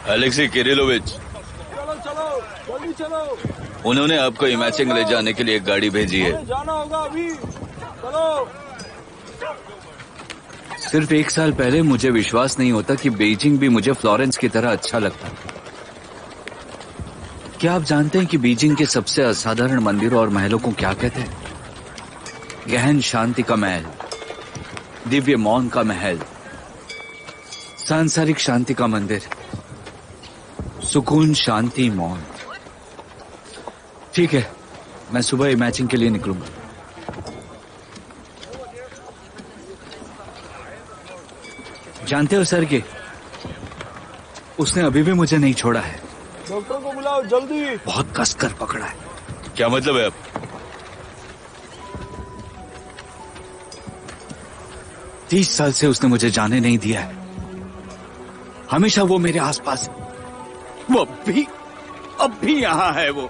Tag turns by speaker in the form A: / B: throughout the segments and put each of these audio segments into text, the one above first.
A: Alexei Kirillovich,
B: चलो चलो जल्दी चलो,
A: उन्होंने आपको इमेजिंग ले जाने के लिए एक गाड़ी भेजी है।
B: जाना होगा अभी, चलो।
A: सिर्फ 1 साल पहले मुझे विश्वास नहीं होता कि बीजिंग भी मुझे फ्लोरेंस की तरह अच्छा लगता। क्या आप जानते हैं कि बीजिंग के सबसे असाधारण मंदिरों और महलों को क्या कहते हैं? गहन शांति का महल, दिव्य मौन का महल, सांसारिक शांति का मंदिर, सुकून, शांति, मौन। ठीक है, मैं सुबह इमेजिंग के लिए निकलूंगा। जानते हो सर कि उसने अभी भी मुझे नहीं छोड़ा है।
B: डॉक्टर को बुलाओ जल्दी।
A: बहुत कसकर पकड़ा है। क्या मतलब है? अब 30 साल से उसने मुझे जाने नहीं दिया है। हमेशा वो मेरे आसपास है। वो अब भी यहां है। वो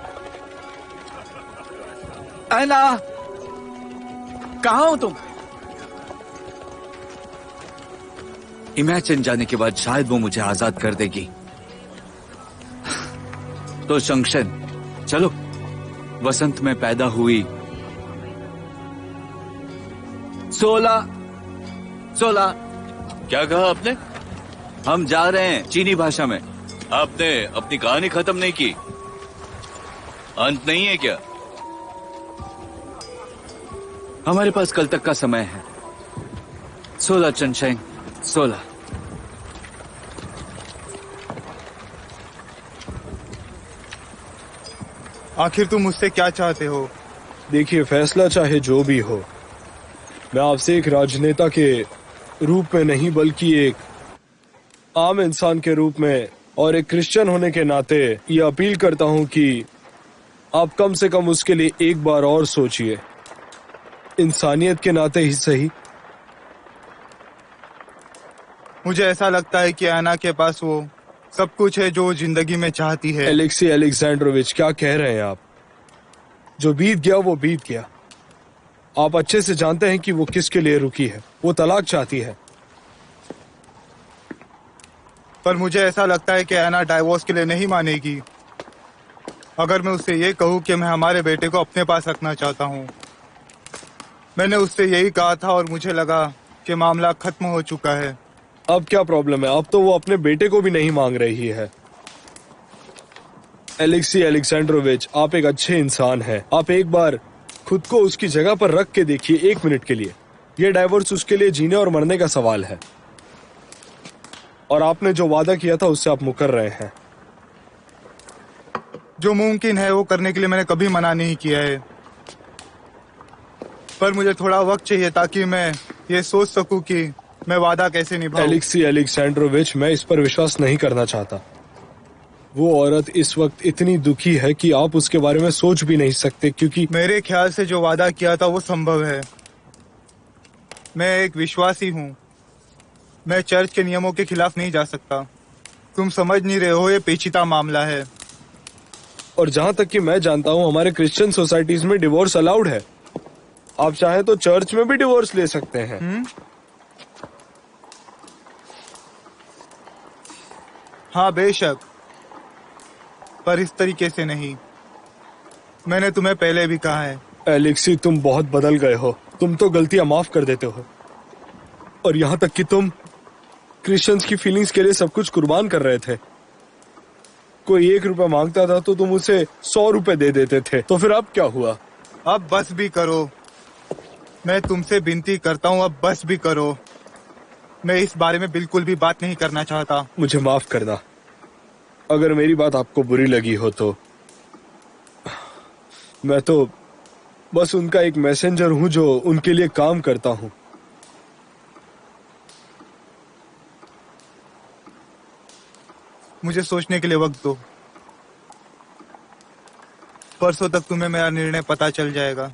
A: ऐना, कहां हो तुम? इमेजिन जाने के बाद शायद वो मुझे आजाद कर देगी। तो शंक्शन, चलो। वसंत में पैदा हुई 16 क्या कहा आपने? हम जा रहे हैं चीनी भाषा में। आपने अपनी कहानी खत्म नहीं की। अंत नहीं है क्या? हमारे पास कल तक का समय है। 16 चनशेंग 16।
C: आखिर तुम मुझसे क्या चाहते हो?
B: देखिए, फैसला चाहे जो भी हो, मैं आपसे एक राजनेता के रूप में नहीं बल्कि एक आम इंसान के रूप में और एक क्रिश्चियन होने के नाते ये अपील करता हूं कि आप कम से कम उसके लिए एक बार और सोचिए, इंसानियत के नाते ही सही।
C: मुझे ऐसा लगता है कि ऐना के पास वो सब कुछ है जो वो जिंदगी में चाहती है।
B: एलेक्सी अलेक्जेंड्रोविच, क्या कह रहे हैं आप? जो बीत गया वो बीत गया। आप अच्छे से जानते हैं कि वो किसके लिए रुकी है। वो तलाक चाहती है।
C: पर मुझे ऐसा लगता है कि ऐना डाइवोर्स के लिए नहीं मानेगी। अगर मैं उससे ये कहूँ कि मैं हमारे बेटे को अपने पास रखना चाहता हूँ। मैंने उससे यही कहा था और मुझे लगा कि मामला खत्म हो चुका है।
B: अब क्या प्रॉब्लम है? अब तो वो अपने बेटे को भी नहीं मांग रही है। एलेक्सी अलेक्जेंड्रोविच, आप एक अच्छे इंसान हैं। आप एक बार खुद को उसकी जगह पर रख के देखिए 1 मिनट के लिए। ये डाइवोर्स उसके लिए जीने और मरने का सवाल है। और आपने जो वादा किया था उससे आप मुकर रहे हैं।
C: जो मुमकिन है वो करने के लिए मैंने कभी मना नहीं किया है, पर मुझे थोड़ा वक्त चाहिए ताकि मैं ये सोच सकूं कि मैं वादा कैसे निभाऊं।
B: एलेक्सी अलेक्जेंड्रोविच, मैं इस पर विश्वास नहीं करना चाहता। वो औरत इस वक्त इतनी दुखी है कि आप उसके बारे में सोच भी नहीं सकते, क्योंकि
C: मेरे ख्याल से जो वादा किया था वो संभव है। मैं एक विश्वासी हूँ। मैं चर्च के नियमों के खिलाफ नहीं जा सकता। तुम समझ नहीं रहे हो, ये पेचीदा मामला है।
B: और जहां तक कि मैं जानता हूं, हमारे क्रिश्चियन सोसाइटीज में डिवोर्स अलाउड है। आप चाहें तो चर्च में भी डिवोर्स ले सकते हैं।
C: हाँ बेशक, पर इस तरीके से नहीं। मैंने तुम्हें पहले भी कहा है।
B: एलेक्सी, तुम बहुत बदल गए हो। तुम तो गलतियां माफ कर देते हो, और यहाँ तक कि तुम क्रिश्चियंस की फीलिंग्स के लिए सब कुछ कुर्बान कर रहे थे। कोई 1 रुपया मांगता था तो तुम उसे 100 रुपए दे देते थे। तो फिर अब क्या हुआ?
C: अब बस भी करो। मैं तुमसे विनती करता हूँ, अब बस भी करो। मैं इस बारे में बिल्कुल भी बात नहीं करना चाहता।
B: मुझे माफ करना अगर मेरी बात आपको बुरी लगी हो तो। मैं तो बस उनका एक मैसेंजर हूं जो उनके लिए काम करता हूं।
C: मुझे सोचने के लिए वक्त दो। परसों तक तुम्हें मेरा निर्णय पता चल जाएगा।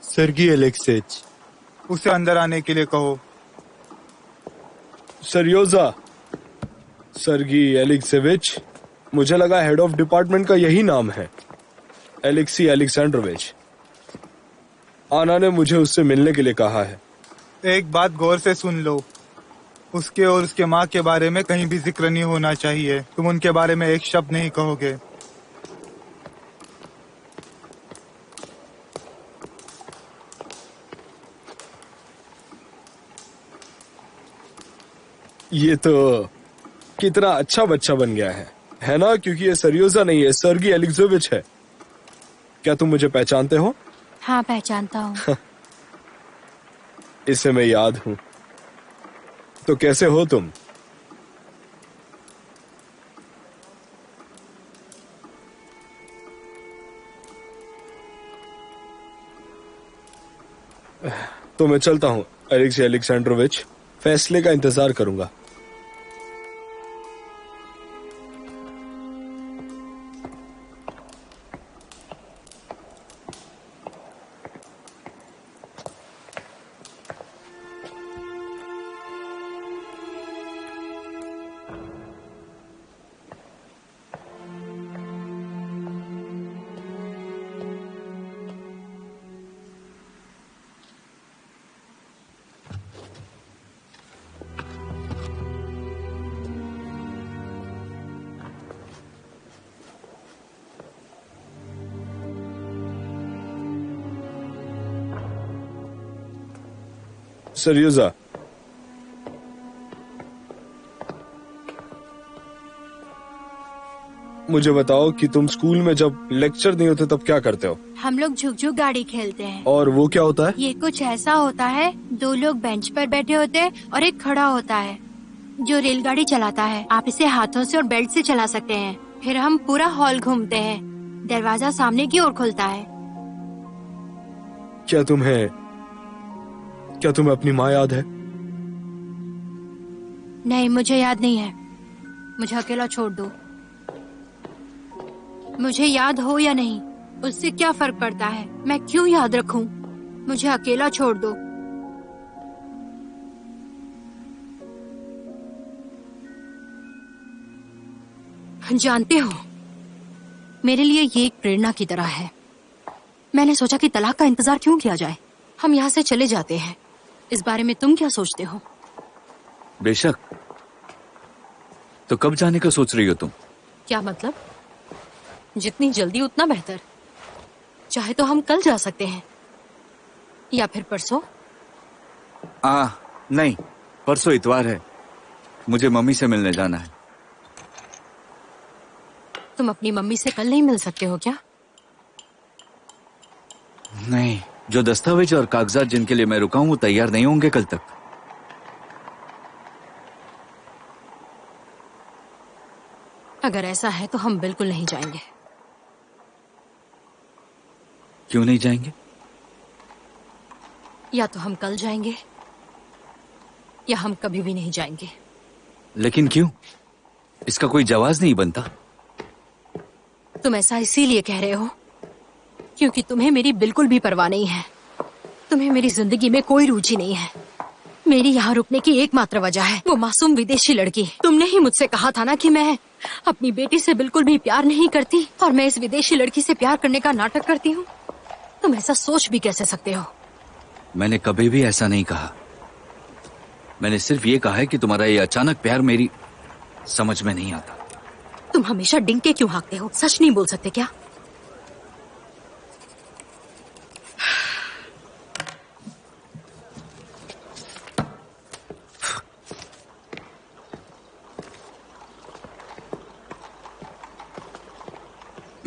C: सर्गी एलेक्सेच, उसे अंदर आने के लिए कहो।
B: सरयोजा, सर्गी एलेक्सेविच, मुझे लगा हेड ऑफ डिपार्टमेंट का यही नाम है। Alexei Alexandrovich. आना ने मुझे उससे मिलने के लिए कहा है।
C: एक बात गौर से सुन लो, उसके और उसके माँ के बारे में कहीं भी जिक्र नहीं होना चाहिए। तुम उनके बारे में एक शब्द नहीं कहोगे।
B: ये तो कितना अच्छा बच्चा बन गया है ना? क्योंकि ये सरयोजा नहीं है, सर्गी एलिक्सोविच है। क्या तुम मुझे पहचानते हो?
D: हाँ, पहचानता हूँ।
B: इसे मैं याद हूं। तो कैसे हो तुम? तो मैं चलता हूं एलेक्सी एलेक्सेंड्रोविच, फैसले का इंतजार करूंगा। सरयोजा, मुझे बताओ कि तुम स्कूल में जब लेक्चर नहीं होते तब क्या करते हो?
D: हम लोग झुक-झुक गाड़ी खेलते हैं।
B: और वो क्या होता है?
D: ये कुछ ऐसा होता है, 2 लोग बेंच पर बैठे होते हैं और एक खड़ा होता है जो रेलगाड़ी चलाता है। आप इसे हाथों से और बेल्ट से चला सकते हैं। फिर हम पूरा हॉल घूमते हैं। दरवाजा सामने की ओर खुलता है।
B: क्या तुम्हें अपनी माँ याद है?
D: नहीं, मुझे याद नहीं है। मुझे अकेला छोड़ दो। मुझे याद हो या नहीं, उससे क्या फर्क पड़ता है? मैं क्यों याद रखूं? मुझे अकेला छोड़ दो। जानते हो, मेरे लिए ये एक प्रेरणा की तरह है। मैंने सोचा कि तलाक का इंतजार क्यों किया जाए, हम यहाँ से चले जाते हैं। इस बारे में तुम क्या सोचते हो?
A: बेशक। तो कब जाने का सोच रही हो तुम?
D: क्या मतलब? जितनी जल्दी उतना बेहतर। चाहे तो हम कल जा सकते हैं या फिर परसों।
A: नहीं, परसों इतवार है। मुझे मम्मी से मिलने जाना है।
D: तुम अपनी मम्मी से कल नहीं मिल सकते हो क्या?
A: नहीं, जो दस्तावेज और कागजात जिनके लिए मैं रुका हूं वो तैयार नहीं होंगे कल तक।
D: अगर ऐसा है तो हम बिल्कुल नहीं जाएंगे।
A: क्यों नहीं जाएंगे?
D: या तो हम कल जाएंगे या हम कभी भी नहीं जाएंगे।
A: लेकिन क्यों? इसका कोई जवाब नहीं बनता।
D: तुम ऐसा इसीलिए कह रहे हो क्योंकि तुम्हें मेरी बिल्कुल भी परवाह नहीं है। तुम्हें मेरी जिंदगी में कोई रुचि नहीं है। मेरी यहाँ रुकने की एकमात्र वजह है वो मासूम विदेशी लड़की। तुमने ही मुझसे कहा था ना कि मैं अपनी बेटी से बिल्कुल भी प्यार नहीं करती और मैं इस विदेशी लड़की से प्यार करने का नाटक करती हूँ। तुम ऐसा सोच भी कैसे सकते हो?
A: मैंने कभी भी ऐसा नहीं कहा। मैंने सिर्फ ये कहा है कि तुम्हारा ये अचानक प्यार मेरी समझ में नहीं आता।
D: तुम हमेशा डिंके क्यों हाँकते हो? सच नहीं बोल सकते क्या?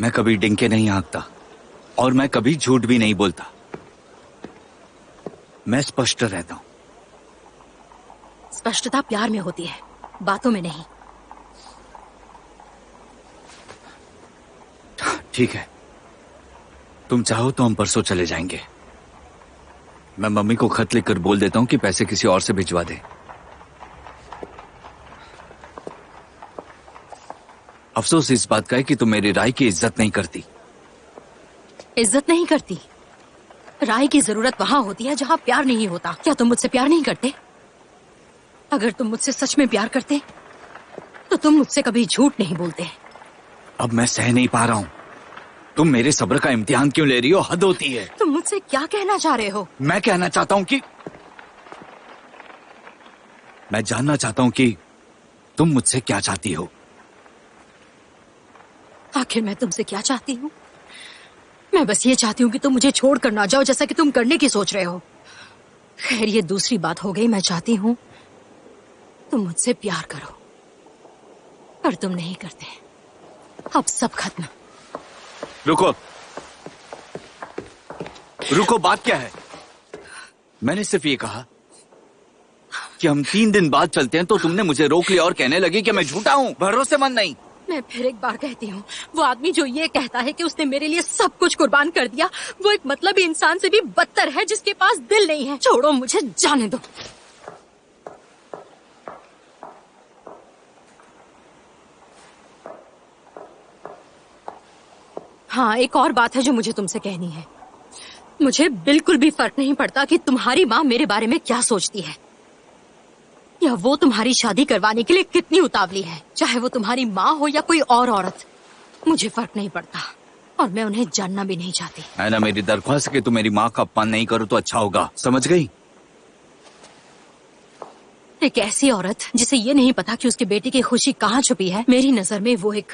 A: मैं कभी डिंके नहीं हाँकता और मैं कभी झूठ भी नहीं बोलता। मैं स्पष्ट रहता हूं।
D: स्पष्टता प्यार में होती है, बातों में नहीं।
A: ठीक है, तुम चाहो तो हम परसों चले जाएंगे। मैं मम्मी को खत लिखकर बोल देता हूं कि पैसे किसी और से भिजवा दे। अफसोस इस बात का है कि तुम मेरी राय की इज्जत नहीं करती।
D: इज्जत नहीं करती? राय की जरूरत वहां होती है जहां प्यार नहीं होता। क्या तुम मुझसे प्यार नहीं करते? अगर तुम मुझसे सच में प्यार करते तो तुम मुझसे कभी झूठ नहीं बोलते।
A: अब मैं सह नहीं पा रहा हूं। तुम मेरे सब्र का इम्तिहान क्यों ले रही हो? हद होती है।
D: तुम मुझसे क्या कहना चाह रहे हो?
A: मैं कहना चाहता हूं कि मैं जानना चाहता हूं कि तुम मुझसे क्या चाहती हो।
D: आखिर मैं तुमसे क्या चाहती हूँ? मैं बस ये चाहती हूँ कि तुम मुझे छोड़ कर ना जाओ, जैसा कि तुम करने की सोच रहे हो। खैर, ये दूसरी बात हो गई। मैं चाहती हूँ तुम मुझसे प्यार करो, पर तुम नहीं करते। अब सब खत्म।
A: रुको रुको, बात क्या है? मैंने सिर्फ ये कहा कि हम 3 दिन बाद चलते हैं, तो तुमने मुझे रोक लिया और कहने लगी कि मैं झूठा हूँ, भरोसेमंद नहीं।
D: मैं फिर एक बार कहती हूँ, वो आदमी जो ये कहता है कि उसने मेरे लिए सब कुछ कुर्बान कर दिया, वो एक मतलबी इंसान से भी बदतर है जिसके पास दिल नहीं है। छोड़ो, मुझे जाने दो। हाँ, एक और बात है जो मुझे तुमसे कहनी है। मुझे बिल्कुल भी फर्क नहीं पड़ता कि तुम्हारी माँ मेरे बारे में क्या सोचती है, या वो तुम्हारी शादी करवाने के लिए कितनी उतावली है। चाहे वो तुम्हारी माँ हो या कोई और औरत, मुझे फर्क नहीं पड़ता, और मैं उन्हें जानना भी नहीं चाहती।
A: ऐना, मेरी दरख्वास्त कि तुम मेरी माँ का अपमान नहीं करो तो अच्छा होगा, समझ गई?
D: एक ऐसी औरत जिसे ये नहीं पता कि उसके बेटे की खुशी कहाँ छुपी है, मेरी नजर में वो एक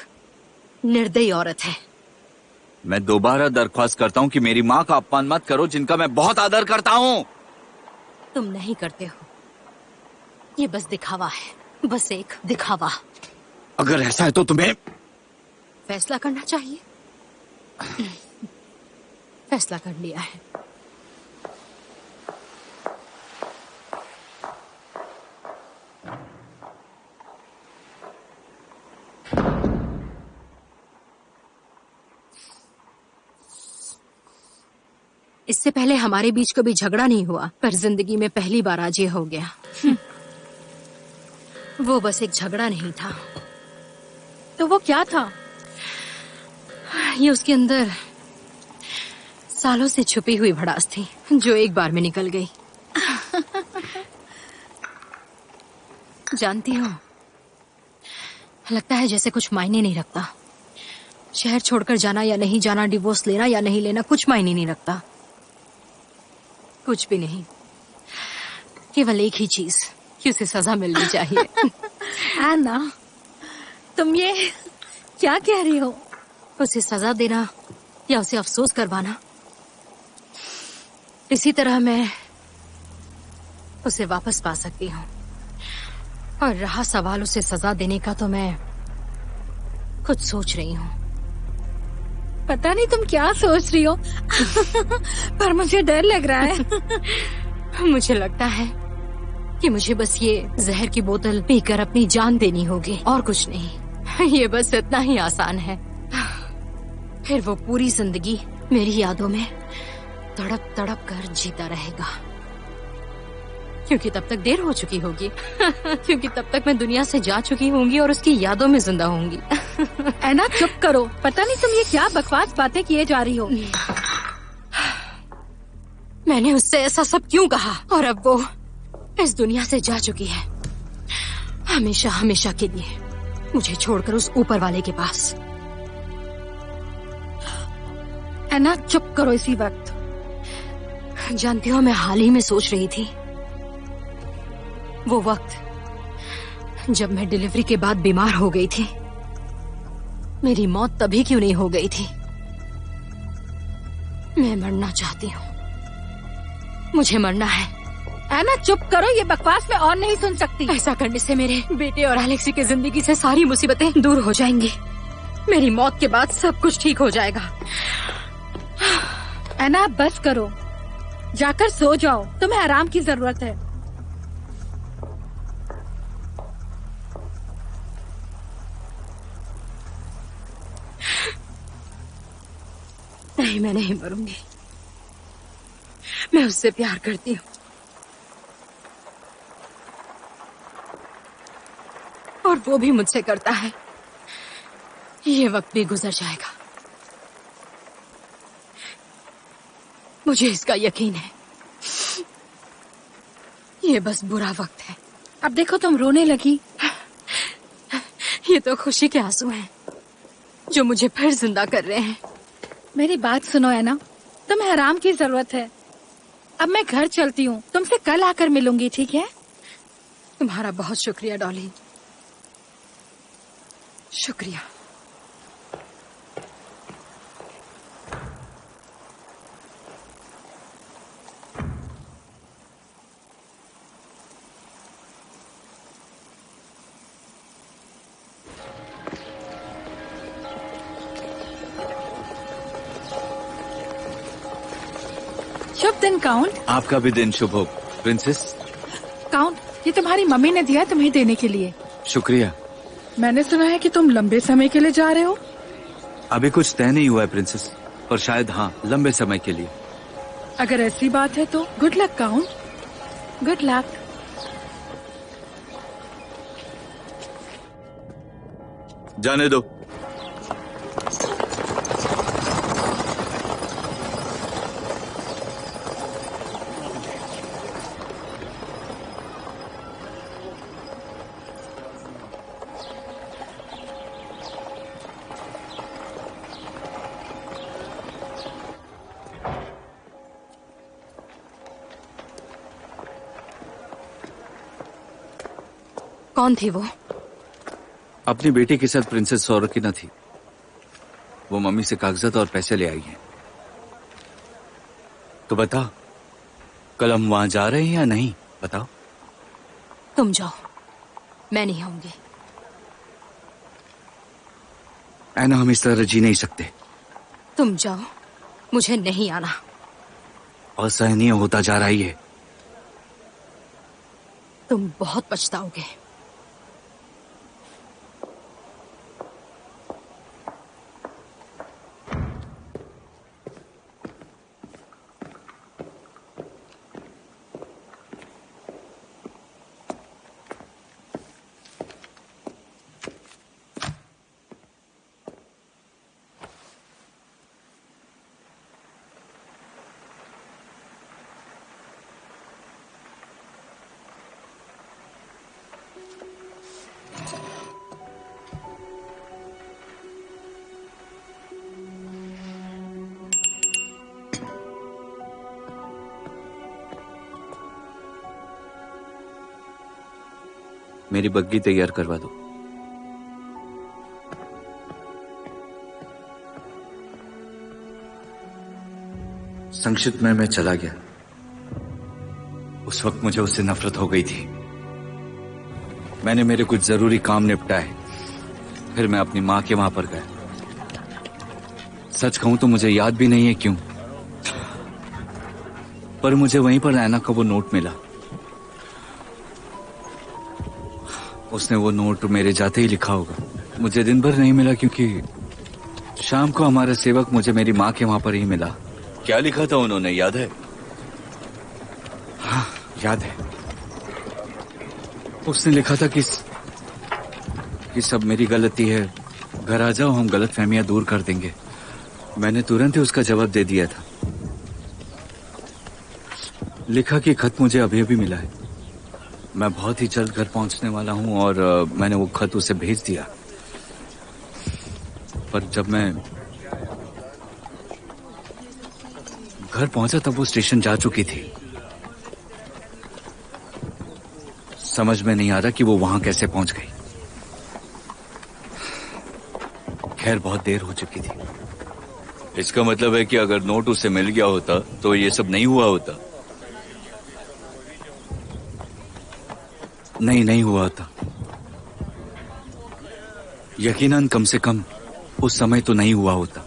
D: निर्दयी औरत है।
A: मैं दोबारा दरख्वास्त करता हूँ कि मेरी माँ का अपमान मत करो, जिनका मैं बहुत आदर करता हूँ।
D: तुम नहीं करते हो, ये बस दिखावा है, बस एक दिखावा।
A: अगर ऐसा है तो तुम्हें
D: फैसला करना चाहिए। फैसला कर लिया है। इससे पहले हमारे बीच कभी झगड़ा नहीं हुआ, पर जिंदगी में पहली बार आज ये हो गया। वो बस एक झगड़ा नहीं था। तो वो क्या था? ये उसके अंदर सालों से छुपी हुई भड़ास थी, जो एक बार में निकल गई। जानती हो, लगता है जैसे कुछ मायने नहीं रखता। शहर छोड़कर जाना या नहीं जाना, डिवोर्स लेना या नहीं लेना, कुछ मायने नहीं रखता। कुछ भी नहीं। केवल एक ही चीज कि उसे सजा मिलनी चाहिए।
E: ऐना, तुम ये क्या कह रही हो?
D: उसे सजा देना या उसे अफसोस करवाना, इसी तरह मैं उसे वापस पा सकती हूँ। और रहा सवाल उसे सजा देने का, तो मैं खुद सोच रही हूँ।
E: पता नहीं तुम क्या सोच रही हो। पर मुझे डर लग रहा है।
D: मुझे लगता है कि मुझे बस ये जहर की बोतल पीकर अपनी जान देनी होगी, और कुछ नहीं। ये बस इतना ही आसान है। फिर वो पूरी जिंदगी मेरी यादों में तड़प तड़प कर जीता रहेगा, क्योंकि तब तक देर हो चुकी होगी। क्योंकि तब तक मैं दुनिया से जा चुकी होंगी और उसकी यादों में जिंदा होंगी।
E: ऐना, चुप करो। पता नहीं तुम ये क्या बकवास बातें किए जा रही हो।
D: मैंने उससे ऐसा सब क्यों कहा? और अब वो इस दुनिया से जा चुकी है, हमेशा हमेशा के लिए, मुझे छोड़कर उस ऊपर वाले के पास।
E: ऐना, चुप करो इसी वक्त।
D: जानती हो, मैं हाल ही में सोच रही थी, वो वक्त जब मैं डिलीवरी के बाद बीमार हो गई थी, मेरी मौत तभी क्यों नहीं हो गई थी। मैं मरना चाहती हूँ, मुझे मरना है।
E: ऐना, चुप करो। ये बकवास मैं और नहीं सुन सकती।
D: ऐसा करने से मेरे बेटे और एलेक्सी की जिंदगी से सारी मुसीबतें दूर हो जाएंगी। मेरी मौत के बाद सब कुछ ठीक हो जाएगा।
E: ऐना, बस करो, जाकर सो जाओ। तुम्हें आराम की जरूरत है।
D: नहीं, मैं नहीं मरूंगी। मैं उससे प्यार करती हूँ, और वो भी मुझसे करता है। ये वक्त भी गुजर जाएगा, मुझे इसका यकीन है। ये बस बुरा वक्त है।
E: अब देखो, तुम रोने लगी।
D: ये तो खुशी के आंसू हैं, जो मुझे फिर जिंदा कर रहे हैं।
E: मेरी बात सुनो ऐना, तुम्हें आराम की जरूरत है। अब मैं घर चलती हूँ, तुमसे कल आकर मिलूंगी, ठीक है?
D: तुम्हारा बहुत शुक्रिया डॉली, शुक्रिया।
E: शुभ दिन काउंट।
A: आपका भी दिन शुभ हो प्रिंसेस।
E: काउंट, ये तुम्हारी मम्मी ने दिया तुम्हें देने के लिए।
A: शुक्रिया।
E: मैंने सुना है कि तुम लंबे समय के लिए जा रहे हो।
A: अभी कुछ तय नहीं हुआ है प्रिंसेस, पर शायद हाँ, लंबे समय के लिए।
E: अगर ऐसी बात है तो good luck count, good luck.
A: जाने दो।
D: कौन थी वो?
A: अपनी बेटी के साथ प्रिंसेस सोरकिना थी। वो मम्मी से कागजात और पैसे ले आई हैं। तो बता, कल हम वहां जा रहे हैं या नहीं? बताओ।
D: तुम जाओ, मैं नहीं आऊंगी।
A: ऐना, हम इस तरह जी नहीं सकते।
D: तुम जाओ, मुझे नहीं आना।
A: असहनीय होता जा रहा है ये।
D: तुम बहुत पछताओगे।
A: मेरी बग्गी तैयार करवा दो। संक्षिप्त में मैं चला गया। उस वक्त मुझे उससे नफरत हो गई थी। मैंने मेरे कुछ जरूरी काम निपटाए, फिर मैं अपनी मां के वहां पर गया। सच कहूं तो मुझे याद भी नहीं है क्यों, पर मुझे वहीं पर ऐना का वो नोट मिला। उसने वो नोट मेरे जाते ही लिखा होगा। मुझे दिन भर नहीं मिला क्योंकि शाम को हमारा सेवक मुझे मेरी माँ के वहां पर ही मिला। क्या लिखा था उन्होंने, याद है? हाँ, याद है। उसने लिखा था कि सब मेरी गलती है, घर आ जाओ, हम गलतफहमियां दूर कर देंगे। मैंने तुरंत ही उसका जवाब दे दिया था। लिखा कि खत मुझे अभी अभी मिला है, मैं बहुत ही जल्द घर पहुंचने वाला हूं, और मैंने वो खत उसे भेज दिया। पर जब मैं घर पहुंचा तब वो स्टेशन जा चुकी थी। समझ में नहीं आ रहा कि वो वहां कैसे पहुंच गई। खैर, बहुत देर हो चुकी थी। इसका मतलब है कि अगर नोट उसे मिल गया होता तो ये सब नहीं हुआ होता। नहीं हुआ होता। यकीनन कम से कम उस समय तो नहीं हुआ होता।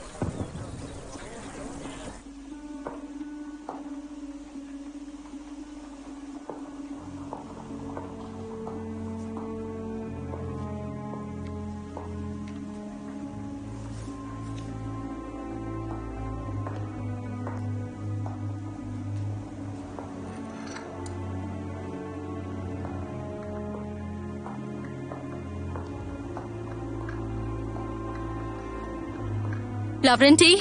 D: लावरेंटी,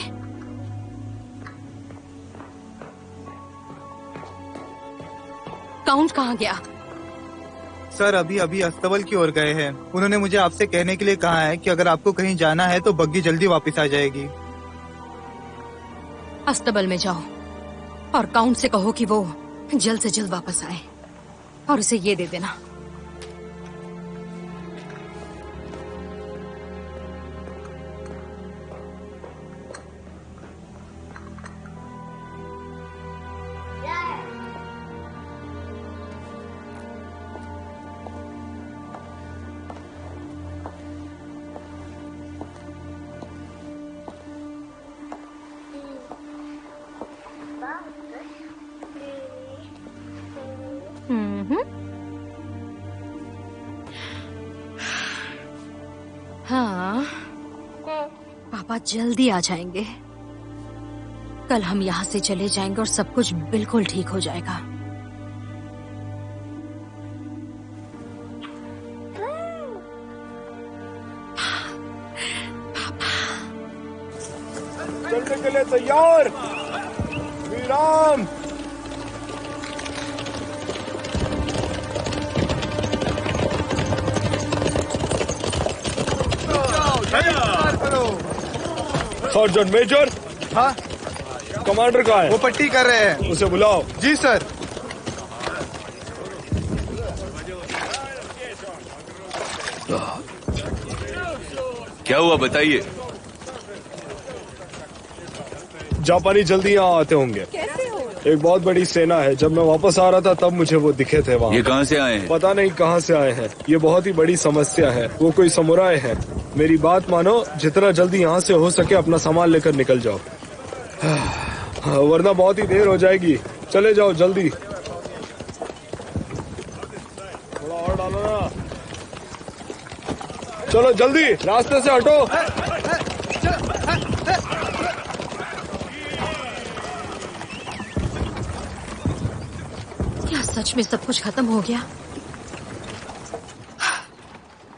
D: काउंट कहाँ गया?
C: सर अभी अभी अस्तबल की ओर गए हैं। उन्होंने मुझे आपसे कहने के लिए कहा है कि अगर आपको कहीं जाना है तो बग्गी जल्दी वापस आ जाएगी।
D: अस्तबल में जाओ और काउंट से कहो कि वो जल्द से जल्द वापस आए, और उसे ये दे देना पापा जल्दी आ जाएंगे। कल हम यहाँ से चले जाएंगे और सब कुछ बिल्कुल ठीक हो जाएगा।
B: चलने के लिए तैयार विराम। सर्जन मेजर,
C: हाँ,
B: कमांडर कहाँ है?
C: वो पट्टी कर रहे हैं।
B: उसे बुलाओ।
C: जी सर।
A: क्या हुआ बताइए।
B: जापानी जल्दी यहाँ आते होंगे। एक बहुत बड़ी सेना है। जब मैं वापस आ रहा था तब मुझे वो दिखे थे वहाँ।
A: ये कहाँ से आए हैं?
B: पता नहीं कहाँ से आए हैं। ये बहुत ही बड़ी समस्या है। वो कोई समुराय है। मेरी बात मानो, जितना जल्दी यहाँ से हो सके अपना सामान लेकर निकल जाओ, वरना बहुत ही देर हो जाएगी। चले जाओ जल्दी। थोड़ा और डालो ना। चलो जल्दी, रास्ते से हटो।
D: क्या सच में सब कुछ खत्म हो गया?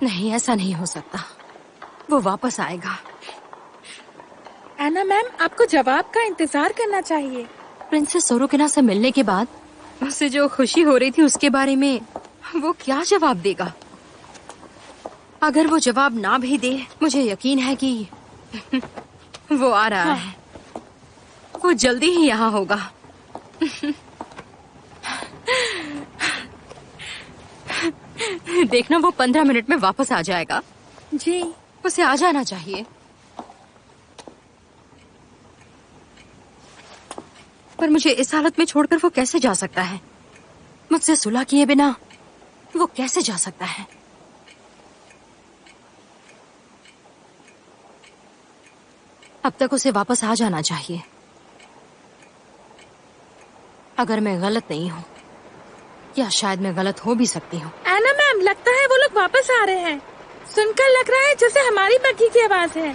D: नहीं, ऐसा नहीं हो सकता। वो वापस आएगा।
E: एना मैम, आपको जवाब का इंतजार करना चाहिए।
D: प्रिंसेस सोरोकिना से मिलने के बाद उसे जो खुशी हो रही थी उसके बारे में वो क्या जवाब देगा? अगर वो जवाब ना भी दे, मुझे यकीन है कि वो आ रहा है। वो जल्दी ही यहाँ होगा। देखना, वो 15 मिनट में वापस आ जाएगा।
E: जी।
D: उसे आ जाना चाहिए। पर मुझे इस हालत में छोड़कर वो कैसे जा सकता है? मुझसे सुलह किए बिना वो कैसे जा सकता है? अब तक उसे वापस आ जाना चाहिए। अगर मैं गलत नहीं हूँ, या शायद मैं गलत हो भी सकती हूँ।
E: एना मैम, लगता है वो लोग वापस आ रहे हैं। सुनकर लग रहा है जैसे हमारी बग्घी की आवाज है।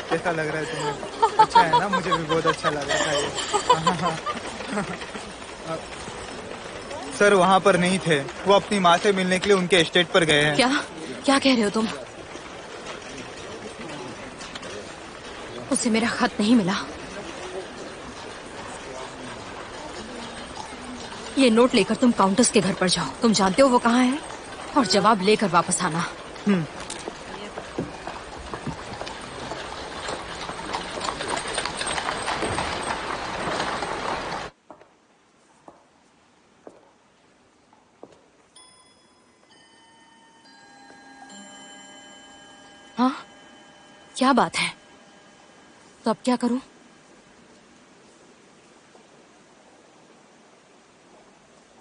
C: कैसा लग रहा है तुम्हें? अच्छा है ना? मुझे भी बहुत अच्छा लगा था ये। सर वहाँ पर नहीं थे। वो अपनी माँ से मिलने के लिए उनके एस्टेट पर गए हैं।
D: क्या क्या कह रहे हो तुम? उसे मेरा खत नहीं मिला। ये नोट लेकर तुम काउंटस के घर पर जाओ। तुम जानते हो वो कहाँ है, और जवाब लेकर वापस आना। हाँ, क्या बात है? तो अब क्या करूं?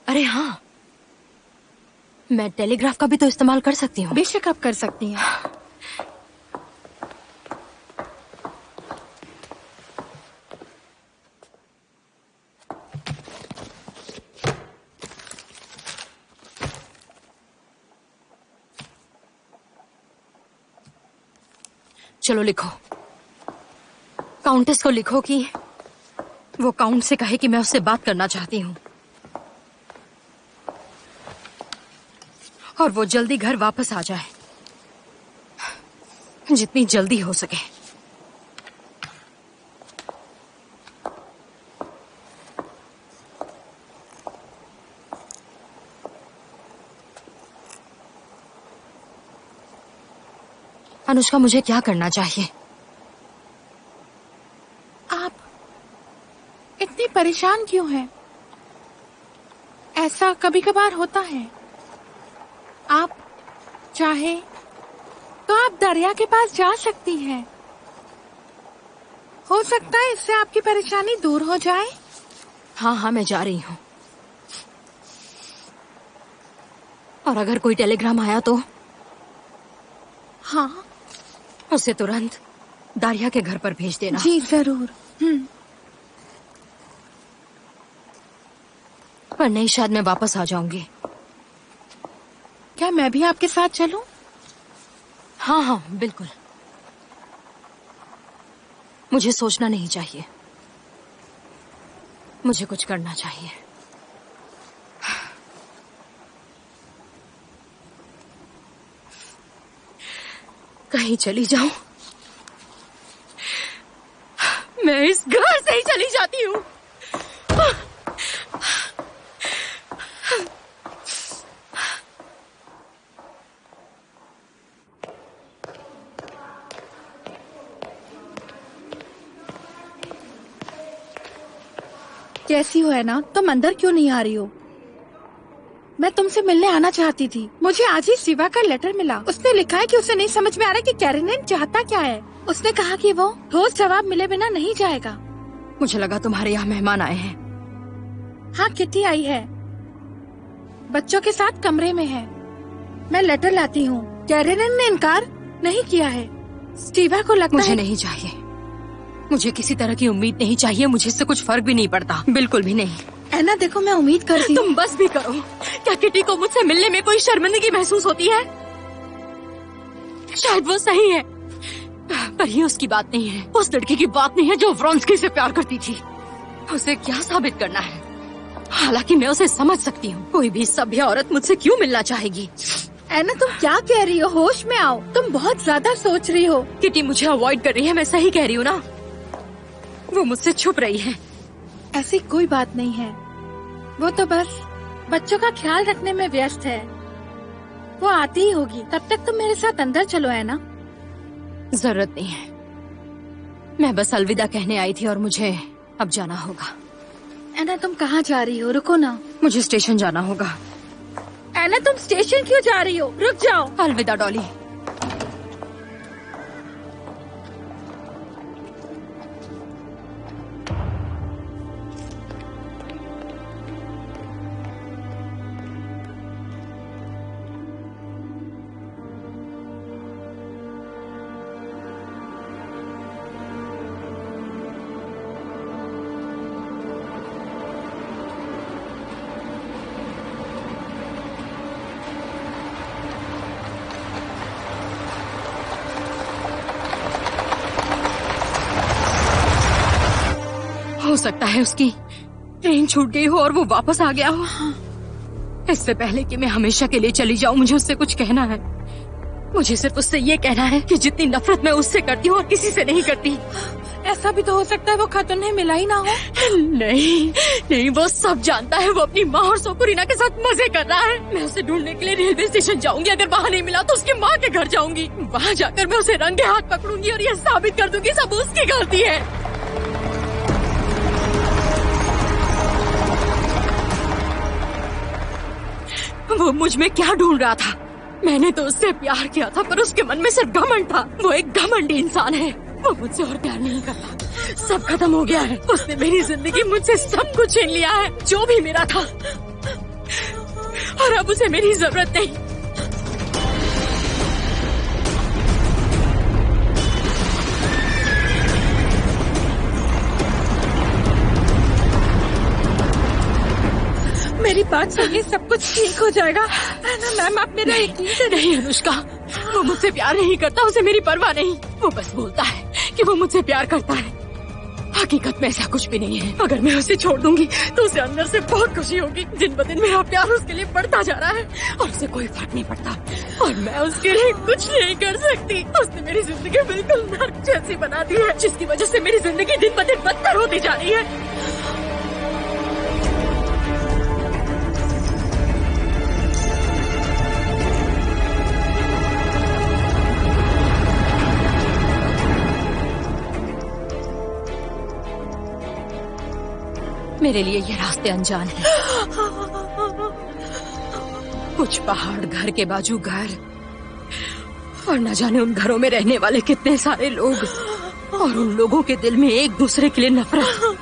D: अरे हाँ, मैं टेलीग्राफ का भी तो इस्तेमाल कर सकती हूँ।
E: बेशक आप कर सकती हैं।
D: चलो लिखो, काउंटेस को लिखो कि वो काउंट से कहे कि मैं उससे बात करना चाहती हूँ, और वो जल्दी घर वापस आ जाए, जितनी जल्दी हो सके। अनुष्का, मुझे क्या करना चाहिए?
E: आप इतनी परेशान क्यों हैं? ऐसा कभी कभार होता है। आप चाहे तो आप दरिया के पास जा सकती हैं। हो सकता है इससे आपकी परेशानी दूर हो जाए।
D: हाँ हाँ, मैं जा रही हूँ। और अगर कोई टेलीग्राम आया तो?
E: हाँ,
D: उसे तुरंत दारिया के घर पर भेज देना।
E: जी जरूर।
D: पर नहीं, शायद मैं वापस आ जाऊंगी।
E: क्या मैं भी आपके साथ चलूं?
D: हाँ हाँ बिल्कुल। मुझे सोचना नहीं चाहिए, मुझे कुछ करना चाहिए। कहीं चली जाऊं, मैं इस घर से ही चली जाती हूँ।
E: कैसी हो ऐना? तुम अंदर क्यों नहीं आ रही हो? मैं तुमसे मिलने आना चाहती थी। मुझे आज ही शिवा का लेटर मिला। उसने लिखा है कि उसे नहीं समझ में आ रहा कि कैरेनिन चाहता क्या है। उसने कहा कि वो ठोस जवाब मिले बिना नहीं जाएगा।
D: मुझे लगा तुम्हारे यहाँ मेहमान आए हैं।
E: हाँ, किटी आई है, बच्चों के साथ कमरे में है। मैं लेटर लाती हूँ। कैरेनिन ने इनकार नहीं किया है। स्टीवा को लगता
D: मुझे
E: है
D: नहीं चाहिए, मुझे किसी तरह की उम्मीद नहीं चाहिए। मुझे इससे कुछ फर्क भी नहीं पड़ता, बिल्कुल भी नहीं।
E: ऐना देखो, मैं उम्मीद करती हूँ।
D: तुम बस भी करो। क्या किटी को मुझसे मिलने में कोई शर्मिंदगी महसूस होती है? शायद वो सही है, पर ये उसकी बात नहीं है। उस लड़की की बात नहीं है जो व्रोंस्की से प्यार करती थी। उसे क्या साबित करना है? हालांकि मैं उसे समझ सकती हूँ। कोई भी सभ्य औरत मुझसे क्यों मिलना चाहेगी?
E: ऐना, तुम क्या कह रही हो? होश में आओ। तुम बहुत ज्यादा सोच रही हो।
D: किटी मुझे अवॉइड कर रही है, मैं सही कह रही हूँ ना? वो मुझसे छुप रही है।
E: ऐसी कोई बात नहीं है। वो तो बस बच्चों का ख्याल रखने में व्यस्त है। वो आती ही होगी। तब तक तुम मेरे साथ अंदर चलो। है ना?
D: जरूरत नहीं है, मैं बस अलविदा कहने आई थी और मुझे अब जाना होगा।
E: ऐना, तुम कहाँ जा रही हो? रुको ना।
D: मुझे स्टेशन जाना होगा।
E: ऐना, तुम स्टेशन क्यों जा रही हो? रुक जाओ।
D: अलविदा डॉली। हो सकता है उसकी ट्रेन छूट गई हो और वो वापस आ गया हो। इससे पहले कि मैं हमेशा के लिए चली जाऊं, मुझे उससे कुछ कहना है। मुझे सिर्फ उससे ये कहना है कि जितनी नफरत मैं उससे करती हूँ और किसी से नहीं करती।
E: ऐसा भी तो हो सकता है वो खत उन्हें मिला ही ना हो।
D: नहीं नहीं, वो सब जानता है। वो अपनी माँ और सोकुरिना के साथ मजे कर रहा है। मैं उसे ढूंढने के लिए रेलवे स्टेशन जाऊंगी। अगर वहाँ नहीं मिला तो उसकी माँ के घर जाऊंगी। वहाँ जाकर मैं उसे रंगे हाथ पकड़ूंगी और ये साबित कर दूंगी सब उसकी गलती है। वो मुझ में क्या ढूंढ रहा था? मैंने तो उससे प्यार किया था, पर उसके मन में सिर्फ घमंड था। वो एक घमंडी इंसान है। वो मुझसे और प्यार नहीं करता। सब खत्म हो गया है। उसने मेरी जिंदगी, मुझसे सब कुछ छीन लिया है जो भी मेरा था, और अब उसे मेरी जरूरत नहीं।
E: मेरी बात सुनिए, सब कुछ ठीक हो जाएगा। ऐना मैम, आप मेरा यकीन करिए।
D: नहीं अनुष्का, वो मुझसे प्यार नहीं करता। उसे मेरी परवाह नहीं। वो बस बोलता है कि वो मुझसे प्यार करता है। हकीकत में ऐसा कुछ भी नहीं है। अगर मैं उसे छोड़ दूंगी तो उसे अंदर से बहुत खुशी होगी। दिन ब दिन मेरा प्यार उसके लिए बढ़ता जा रहा है और उसे कोई फर्क नहीं पड़ता, और मैं उसके लिए कुछ नहीं कर सकती। उसने मेरी जिंदगी बिल्कुल नर्क जैसी बना दी है, जिसकी वजह से मेरी जिंदगी दिन ब दिन बदतर होती जा रही है। मेरे लिए ये रास्ते अनजान हैं। कुछ पहाड़, घर के बाजू घर, और न जाने उन घरों में रहने वाले कितने सारे लोग, और उन लोगों के दिल में एक दूसरे के लिए नफरत।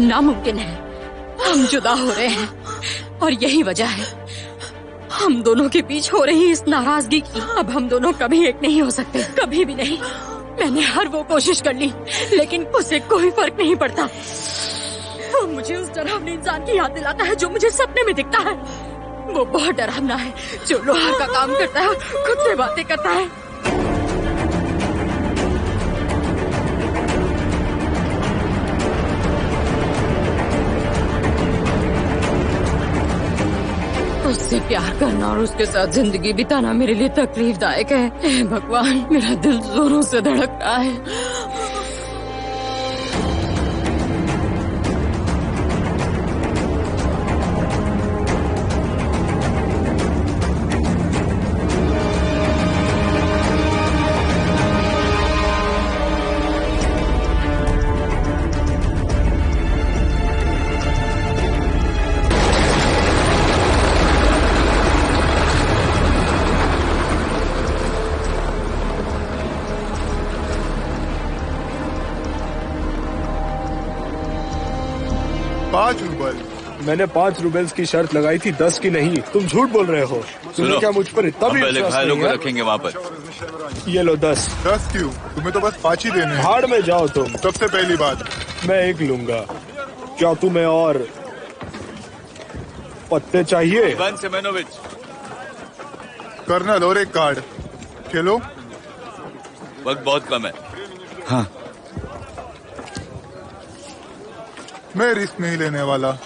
D: नामुमकिन है। हम जुदा हो रहे हैं और यही वजह है हम दोनों के बीच हो रही इस नाराजगी की। अब हम दोनों कभी एक नहीं हो सकते, कभी भी नहीं। मैंने हर वो कोशिश कर ली लेकिन उससे कोई फर्क नहीं पड़ता। वो मुझे उस डरावने इंसान की याद दिलाता है जो मुझे सपने में दिखता है। वो बहुत डरावना है जो लोहार का काम करता है, खुद से बातें करता है। उससे प्यार करना और उसके साथ जिंदगी बिताना मेरे लिए तकलीफदायक है। हे भगवान, मेरा दिल जोरों से धड़क रहा है।
B: मैंने 5 रूबल्स की शर्त लगाई थी, 10 की नहीं। तुम झूठ बोल रहे हो। तुम्हें क्या मुझ पर इतना भी विश्वास
A: घायलों
B: नहीं
A: को
B: है?
A: रखेंगे वहाँ पर।
B: ये लो 10।
C: 10 क्यों? तुम्हें तो बस 5 ही देने हैं।
B: भाड़ में जाओ तुम।
C: सबसे पहली बात,
B: मैं एक लूंगा। क्या तुम्हें और पत्ते चाहिए?
A: Ivan Semenovich.
C: कर्नल और एक कार्ड खेलो।
A: वक्त बहुत कम है। हाँ,
C: मैं रिस्क नहीं लेने वाला।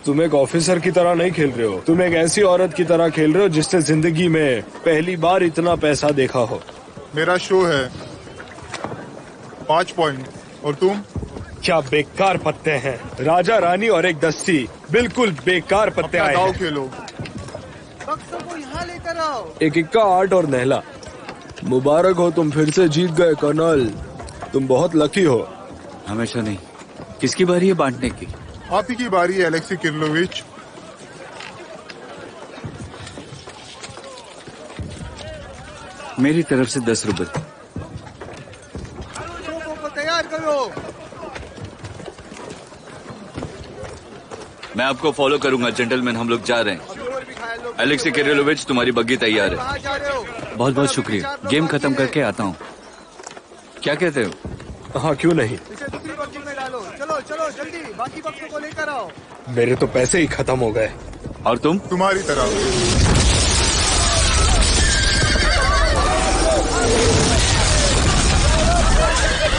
B: तुम एक ऑफिसर की तरह नहीं खेल रहे हो, तुम एक ऐसी औरत की तरह खेल रहे हो जिसने जिंदगी में पहली बार इतना पैसा देखा हो।
C: मेरा शो है 5 पॉइंट और तुम?
B: क्या बेकार पत्ते हैं। राजा रानी और एक दस्ती, बिल्कुल बेकार पत्ते
C: अपना
B: आए
C: दाव
B: हैं।
C: खेलो।
B: एक इक्का 8 और नहला। मुबारक हो, तुम फिर से जीत गए कर्नल। तुम बहुत लकी हो।
A: हमेशा नहीं। किसकी बारी है बांटने की?
C: आप ही की बारी है एलेक्सी किरलोविच।
A: मेरी तरफ से 10 रुपए।
C: तैयार करो।
A: मैं आपको फॉलो करूंगा जेंटलमैन, हम लोग जा रहे हैं। एलेक्सी किरिलोविच, तुम्हारी बग्गी तैयार है। बहुत बहुत शुक्रिया। गेम खत्म करके आता हूँ। क्या कहते हो?
B: हाँ, क्यों नहीं।
C: दूसरी बग्गी में डालो। चलो चलो जल्दी, बाकी बक्सों को लेकर आओ।
B: मेरे तो पैसे ही खत्म हो गए।
A: और तुम?
C: तुम्हारी तरह।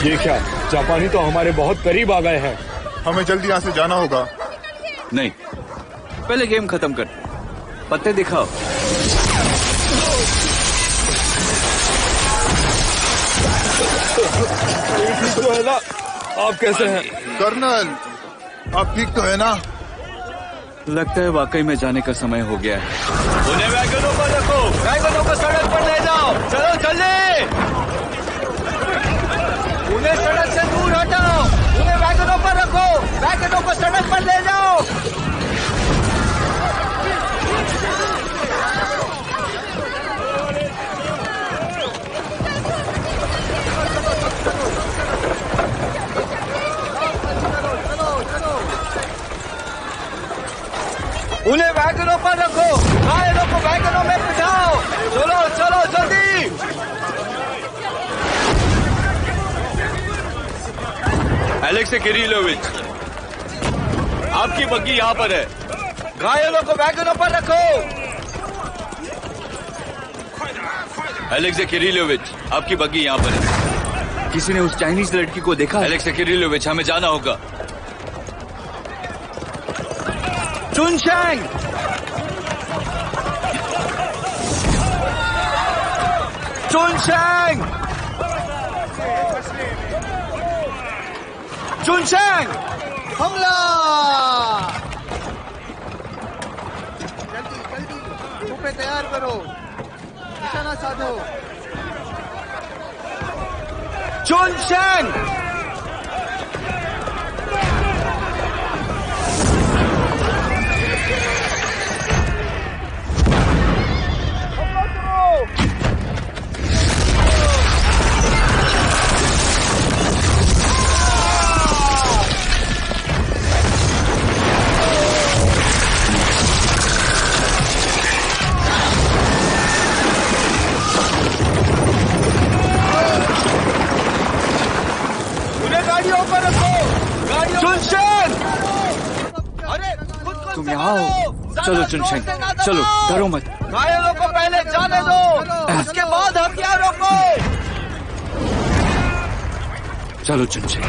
B: ये क्या, जापानी तो हमारे बहुत करीब आ गए हैं।
C: हमें जल्दी यहाँ से जाना होगा।
A: नहीं, पहले गेम खत्म कर। पत्ते दिखाओ।
B: ठीक तो है ना? आप कैसे हैं?
C: कर्नल, आप ठीक तो है ना?
A: लगता है वाकई में जाने का समय हो गया है। उन्हें वैगनों पर रखो, वैगनों को सड़क पर ले जाओ। चलो जल्दी, उन्हें सड़क से दूर हटाओ। उन्हें वैगनों पर रखो, वैगनों को सड़क पर ले जाओ। उन्हें वैगनों पर रखो, घायलों को वैगनों में बिठाओ। चलो चलो जल्दी। एलेक्सी किरिलोविच, आपकी बग्गी यहाँ पर है। घायलों को वैगनों पर रखो। एलेक्सी किरिलोविच, आपकी बग्गी यहाँ पर है। किसी ने उस चाइनीज लड़की को देखा? एलेक्सी किरिलोविच, हमें जाना होगा। चुनशैंग, चुनशैंग, चुनशैंग,
C: हमला! जल्दी जल्दी, मुंह पे तैयार करो। निशाना साधो।
A: चुनशैंग। चलो चुनशेन, चलो डरो मत।
F: घायलों को पहले जाने दो, उसके बाद हथियारों को।
A: चलो चुनशेन,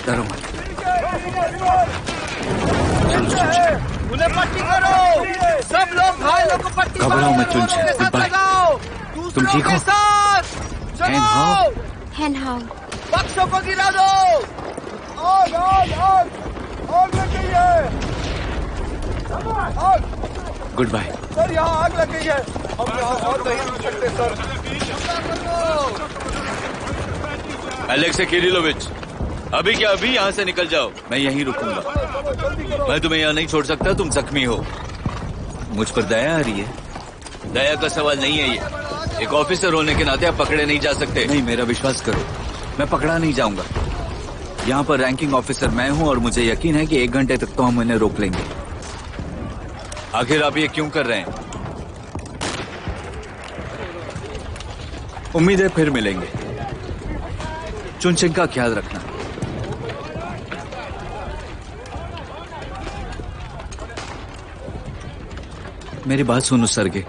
A: डरो मत। चलो चुनशेन,
F: उन्हें पट्टी करो, सब लोग घायलों को पट्टी करो।
A: घबराओ मत चुनशेन, गुड बाय। तुम ठीक हो?
F: चलो
A: हाउ?
D: Hahn how?
F: बक्सों को गिरा दो। आग आग आग आग लग गई है। आग
A: गुड बाय।
F: सर, यहाँ आग लग गई है, हम यहाँ और नहीं रुक सकते सर।
A: एलेक्स किरिलोविच, अभी क्या अभी यहाँ से निकल जाओ, मैं यहीं रुकूंगा। मैं तुम्हें यहाँ नहीं छोड़ सकता, तुम जख्मी हो। मुझ पर दया आ रही है? दया का सवाल नहीं है ये। एक ऑफिसर होने के नाते आप पकड़े नहीं जा सकते। नहीं, मेरा विश्वास करो, मैं पकड़ा नहीं जाऊंगा। यहाँ पर रैंकिंग ऑफिसर मैं हूँ और मुझे यकीन है कि 1 घंटे तक तो हम उन्हें रोक लेंगे। आखिर आप ये क्यों कर रहे हैं? उम्मीद है फिर मिलेंगे। चुनशेन का ख्याल रखना। मेरी बात सुनो सरगे,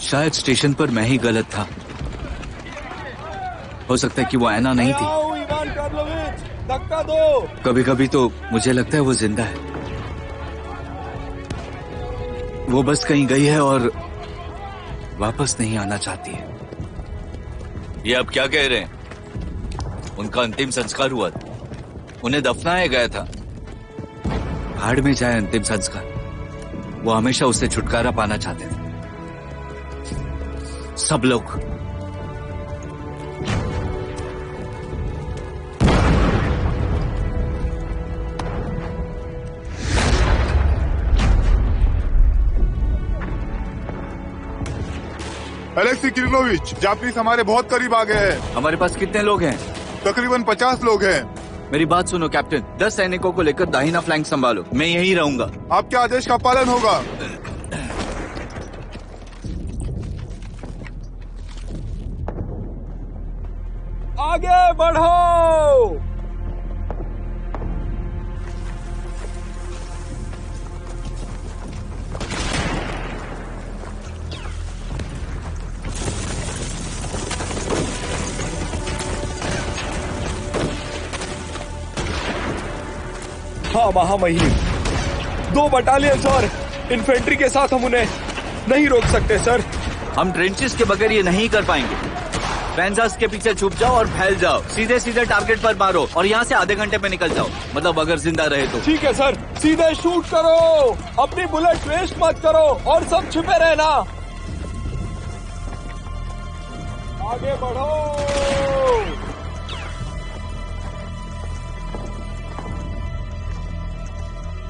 A: शायद स्टेशन पर मैं ही गलत था। हो सकता है कि वो ऐना नहीं थी।
F: इवान कार्लोविच, धक्का दो।
A: कभी कभी तो मुझे लगता है वो जिंदा है। वो बस कहीं गई है और वापस नहीं आना चाहती है। ये आप क्या कह रहे हैं? उनका अंतिम संस्कार हुआ था, उन्हें दफनाया गया था। भाड़ में जाए अंतिम संस्कार, वो हमेशा उससे छुटकारा पाना चाहते थे, सब लोग।
C: एलेक्सी किरिलोविच, जापानीज हमारे बहुत करीब आ गए हैं।
A: हमारे पास कितने लोग हैं?
C: तकरीबन 50 लोग हैं।
A: मेरी बात सुनो कैप्टन, 10 सैनिकों को लेकर दाहिना फ्लैंक संभालो, मैं यहीं रहूंगा।
C: आपके आदेश का पालन होगा।
F: आगे बढ़ो।
B: हाँ महामहिम, 2 बटालियन और इन्फेंट्री के साथ हम उन्हें नहीं रोक सकते सर।
A: हम ट्रेंचेस के बगैर ये नहीं कर पाएंगे। फैंजास के पीछे छुप जाओ और फैल जाओ, सीधे सीधे टारगेट पर मारो और यहाँ से आधे घंटे में निकल जाओ, मतलब अगर जिंदा रहे तो।
B: ठीक है सर, सीधे शूट करो, अपनी बुलेट वेस्ट मत करो और सब छिपे रहना। आगे बढ़ो।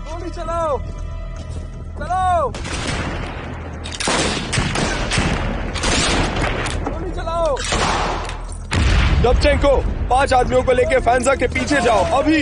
B: गोली चलाओ, चलाओ, गोली चलाओ। डबचेंको, 5 आदमियों को लेके फैंजा के पीछे जाओ अभी।